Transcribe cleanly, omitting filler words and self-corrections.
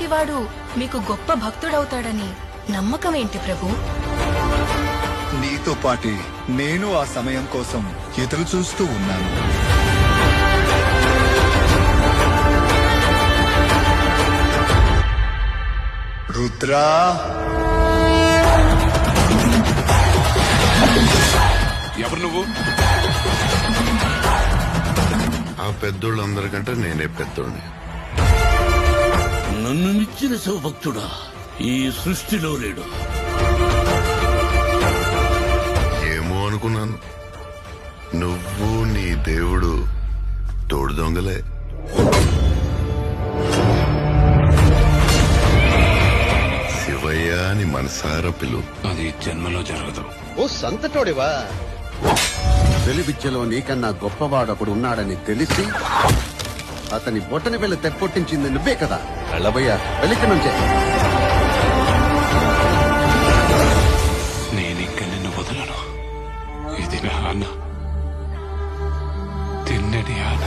లాంటివాడు మీకు గొప్ప భక్తుడవుతాడని నమ్మకం ఏంటి ప్రభు? నీతో పాటి నేను ఆ సమయం కోసం ఎదురు చూస్తూ ఉన్నాను. రుద్రా, ఎవరు నువ్వు? ఆ పెద్దోళ్ళందరికంటే నేనే పెద్దోడిని. నన్ను నిచ్చిన శివభక్తుడా ఈ సృష్టిలో లేడు. ఏమో అనుకున్నాను, నువ్వు నీ దేవుడు తోడు దొంగలే. శివయ్య అని మనసారా పిలు. అది జన్మలో జరగదు. ఓ సంతటోడివా? వెలివిద్యలో నీకన్నా గొప్పవాడొకడు ఉన్నాడని తెలిసి అతని బొట్టని వెళ్ళి తెప్పొట్టించింది నువ్వే కదా. వెళ్ళబోయా, వెళ్ళిక నుంచే. నేనింక నిన్ను వదలను. ఇది నా ఆన, తిన్నడి ఆన.